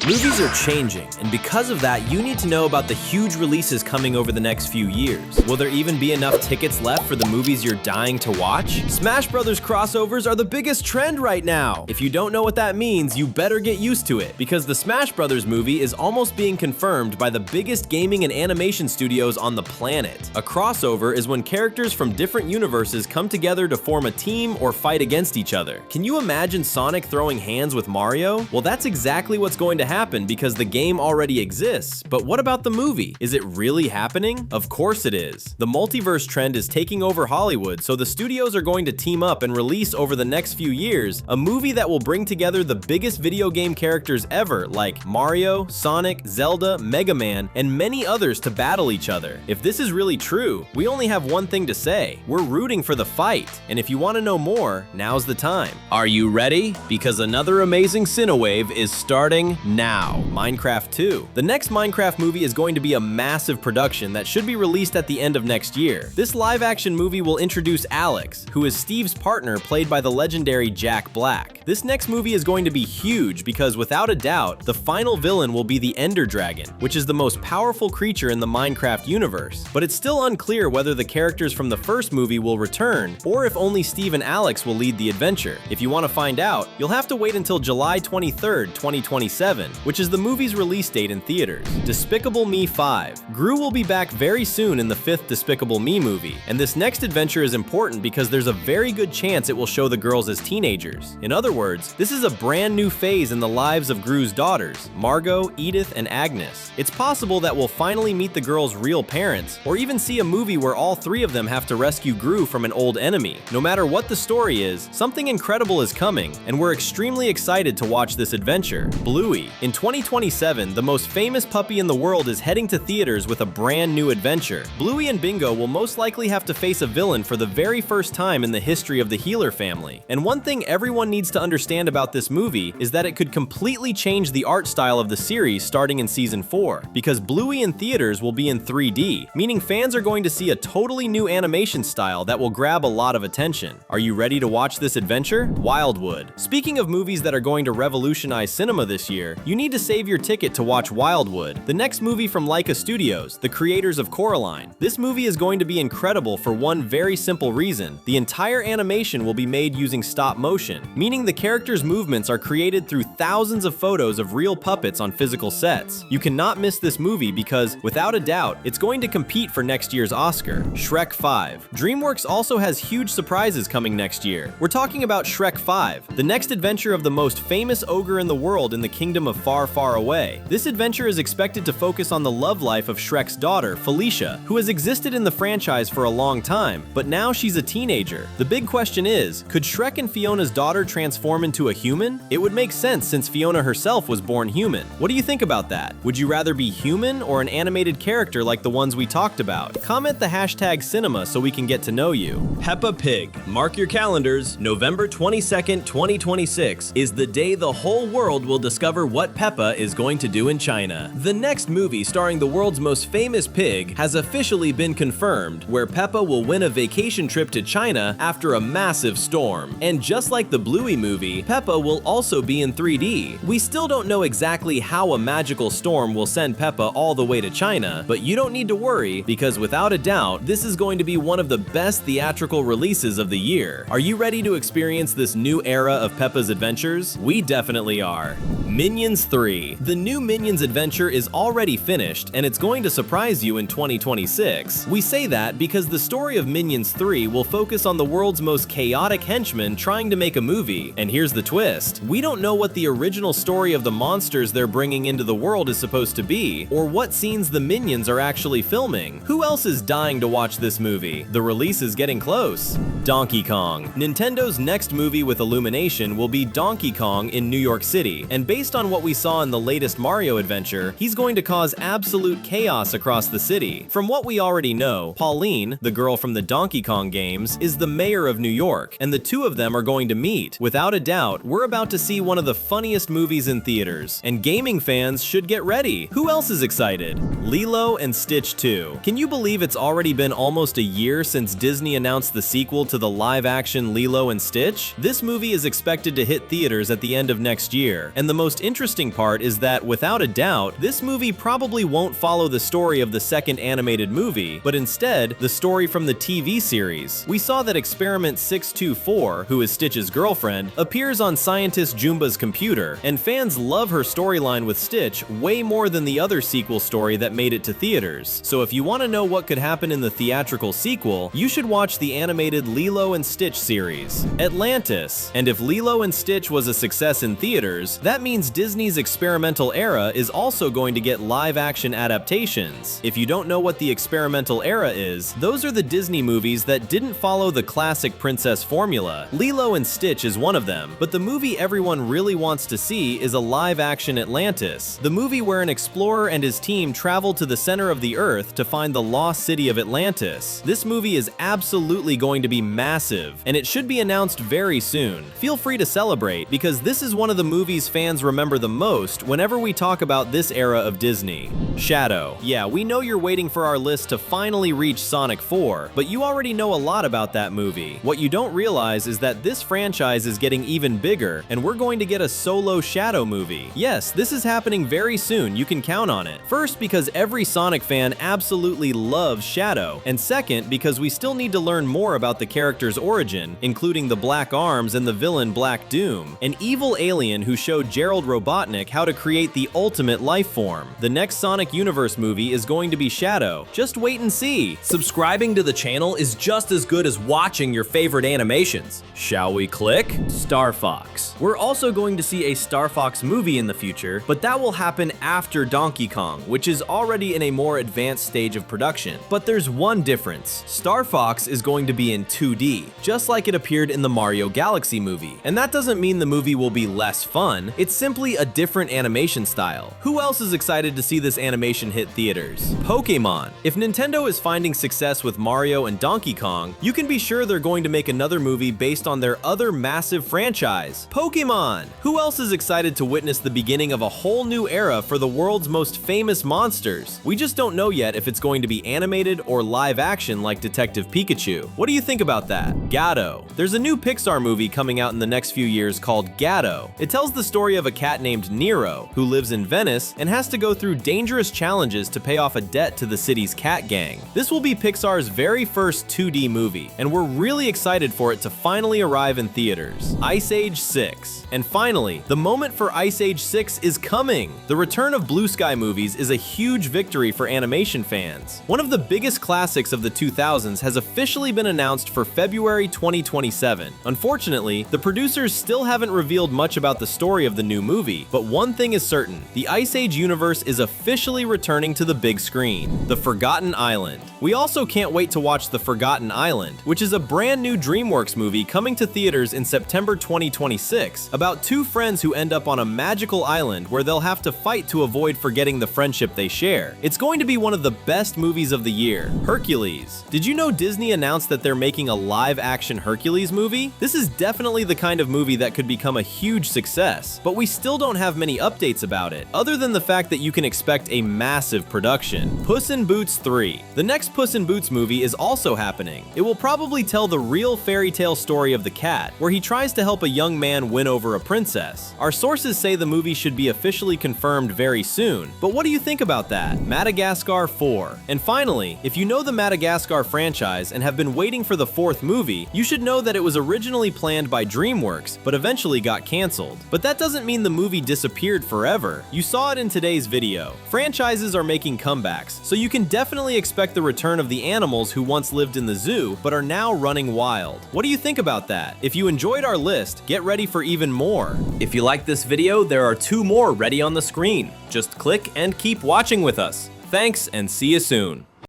Movies are changing, and because of that, you need to know about the huge releases coming over the next few years. Will there even be enough tickets left for the movies you're dying to watch? Smash Brothers crossovers are the biggest trend right now. If you don't know what that means, you better get used to it, because the Smash Brothers movie is almost being confirmed by the biggest gaming and animation studios on the planet. A crossover is when characters from different universes come together to form a team or fight against each other. Can you imagine Sonic throwing hands with Mario? Well, that's exactly what's going to happen because the game already exists. But what about the movie? Is it really happening? Of course it is. The multiverse trend is taking over Hollywood, so the studios are going to team up and release over the next few years a movie that will bring together the biggest video game characters ever, like Mario, Sonic, Zelda, Mega Man, and many others to battle each other. If this is really true, we only have one thing to say: we're rooting for the fight. And if you want to know more, now's the time. Are you ready? Because another amazing Cinewave is starting now. Minecraft 2. The next Minecraft movie is going to be a massive production that should be released at the end of next year. This live-action movie will introduce Alex, who is Steve's partner played by the legendary Jack Black. This next movie is going to be huge because without a doubt, the final villain will be the Ender Dragon, which is the most powerful creature in the Minecraft universe. But it's still unclear whether the characters from the first movie will return or if only Steve and Alex will lead the adventure. If you want to find out, you'll have to wait until July 23rd, 2027, which is the movie's release date in theaters. Despicable Me 5. Gru will be back very soon in the 5th Despicable Me movie, and this next adventure is important because there's a very good chance it will show the girls as teenagers. In other words, this is a brand new phase in the lives of Gru's daughters, Margot, Edith, and Agnes. It's possible that we'll finally meet the girls' real parents, or even see a movie where all three of them have to rescue Gru from an old enemy. No matter what the story is, something incredible is coming, and we're extremely excited to watch this adventure. Bluey. In 2027, the most famous puppy in the world is heading to theaters with a brand new adventure. Bluey and Bingo will most likely have to face a villain for the very first time in the history of the Healer family. And one thing everyone needs to understand about this movie is that it could completely change the art style of the series starting in season 4, because Bluey in theaters will be in 3D, meaning fans are going to see a totally new animation style that will grab a lot of attention. Are you ready to watch this adventure? Wildwood. Speaking of movies that are going to revolutionize cinema this year, you need to save your ticket to watch Wildwood, the next movie from Laika Studios, the creators of Coraline. This movie is going to be incredible for one very simple reason: the entire animation will be made using stop motion, meaning the characters' movements are created through thousands of photos of real puppets on physical sets. You cannot miss this movie because, without a doubt, it's going to compete for next year's Oscar. Shrek 5. DreamWorks also has huge surprises coming next year. We're talking about Shrek 5, the next adventure of the most famous ogre in the world in the kingdom of Far, Far Away. This adventure is expected to focus on the love life of Shrek's daughter, Felicia, who has existed in the franchise for a long time, but now she's a teenager. The big question is, could Shrek and Fiona's daughter transform into a human? It would make sense since Fiona herself was born human. What do you think about that? Would you rather be human or an animated character like the ones we talked about? Comment the hashtag cinema so we can get to know you. Peppa Pig. Mark your calendars. November 22nd, 2026 is the day the whole world will discover what Peppa is going to do in China. The next movie starring the world's most famous pig has officially been confirmed, where Peppa will win a vacation trip to China after a massive storm. And just like the Bluey movie, Peppa will also be in 3D. We still don't know exactly how a magical storm will send Peppa all the way to China, but you don't need to worry because without a doubt, this is going to be one of the best theatrical releases of the year. Are you ready to experience this new era of Peppa's adventures? We definitely are. Minions 3. The new Minions adventure is already finished, and it's going to surprise you in 2026. We say that because the story of Minions 3 will focus on the world's most chaotic henchmen trying to make a movie, and here's the twist. We don't know what the original story of the monsters they're bringing into the world is supposed to be, or what scenes the Minions are actually filming. Who else is dying to watch this movie? The release is getting close. Donkey Kong. Nintendo's next movie with Illumination will be Donkey Kong in New York City, and based on what we saw in the latest Mario adventure, he's going to cause absolute chaos across the city. From what we already know, Pauline, the girl from the Donkey Kong games, is the mayor of New York, and the two of them are going to meet. Without a doubt, we're about to see one of the funniest movies in theaters, and gaming fans should get ready. Who else is excited? Lilo and Stitch 2. Can you believe it's already been almost a year since Disney announced the sequel to the live-action Lilo and Stitch? This movie is expected to hit theaters at the end of next year, and the most interesting interesting part is that, without a doubt, this movie probably won't follow the story of the second animated movie, but instead, the story from the TV series. We saw that Experiment 624, who is Stitch's girlfriend, appears on scientist Jumba's computer, and fans love her storyline with Stitch way more than the other sequel story that made it to theaters. So if you want to know what could happen in the theatrical sequel, you should watch the animated Lilo and Stitch series, Atlantis. And if Lilo and Stitch was a success in theaters, that means Disney's experimental era is also going to get live-action adaptations. If you don't know what the experimental era is, those are the Disney movies that didn't follow the classic princess formula. Lilo and Stitch is one of them, but the movie everyone really wants to see is a live-action Atlantis, the movie where an explorer and his team travel to the center of the Earth to find the lost city of Atlantis. This movie is absolutely going to be massive, and it should be announced very soon. Feel free to celebrate, because this is one of the movies fans remember the most whenever we talk about this era of Disney. Shadow. Yeah, we know you're waiting for our list to finally reach Sonic 4, but you already know a lot about that movie. What you don't realize is that this franchise is getting even bigger, and we're going to get a solo Shadow movie. Yes, this is happening very soon, you can count on it. First, because every Sonic fan absolutely loves Shadow, and second, because we still need to learn more about the character's origin, including the Black Arms and the villain Black Doom, an evil alien who showed Gerald Robotnik how to create the ultimate life form. The next Sonic Universe movie is going to be Shadow. Just wait and see. Subscribing to the channel is just as good as watching your favorite animations. Shall we click? Star Fox. We're also going to see a Star Fox movie in the future, but that will happen after Donkey Kong, which is already in a more advanced stage of production. But there's one difference. Star Fox is going to be in 2D, just like it appeared in the Mario Galaxy movie. And that doesn't mean the movie will be less fun, it's simply a different animation style. Who else is excited to see this animation hit theaters? Pokémon. If Nintendo is finding success with Mario and Donkey Kong, you can be sure they're going to make another movie based on their other massive franchise, Pokémon. Who else is excited to witness the beginning of a whole new era for the world's most famous monsters? We just don't know yet if it's going to be animated or live action like Detective Pikachu. What do you think about that? Gatto. There's a new Pixar movie coming out in the next few years called Gatto. It tells the story of a cat named Nero who lives in Venice and has to go through dangerous challenges to pay off a debt to the city's cat gang. This will be Pixar's very first 2D movie, and we're really excited for it to finally arrive in theaters. Ice Age 6. And finally, the moment for Ice Age 6 is coming! The return of Blue Sky movies is a huge victory for animation fans. One of the biggest classics of the 2000s has officially been announced for February 2027. Unfortunately, the producers still haven't revealed much about the story of the new movie, but one thing is certain: the Ice Age universe is officially returning to the big screen. The Forgotten Island. We also can't wait to watch The Forgotten Island, which is a brand new DreamWorks movie coming to theaters in September 2026, about two friends who end up on a magical island where they'll have to fight to avoid forgetting the friendship they share. It's going to be one of the best movies of the year. Hercules. Did you know Disney announced that they're making a live-action Hercules movie? This is definitely the kind of movie that could become a huge success, but we still don't have many updates about it, other than the fact that you can expect a massive production. Puss in Boots 3. The next Puss in Boots movie is also happening. It will probably tell the real fairy tale story of the cat, where he tries to help a young man win over a princess. Our sources say the movie should be officially confirmed very soon, but what do you think about that? Madagascar 4. And finally, if you know the Madagascar franchise and have been waiting for the fourth movie, you should know that it was originally planned by DreamWorks, but eventually got canceled. But that doesn't mean the movie disappeared forever. You saw it in today's video. Franchises are making comebacks, so you can definitely expect the return of the animals who once lived in the zoo, but are now running wild. What do you think about that? If you enjoyed our list, get ready for even more. If you like this video, there are 2 more ready on the screen. Just click and keep watching with us. Thanks, and see you soon.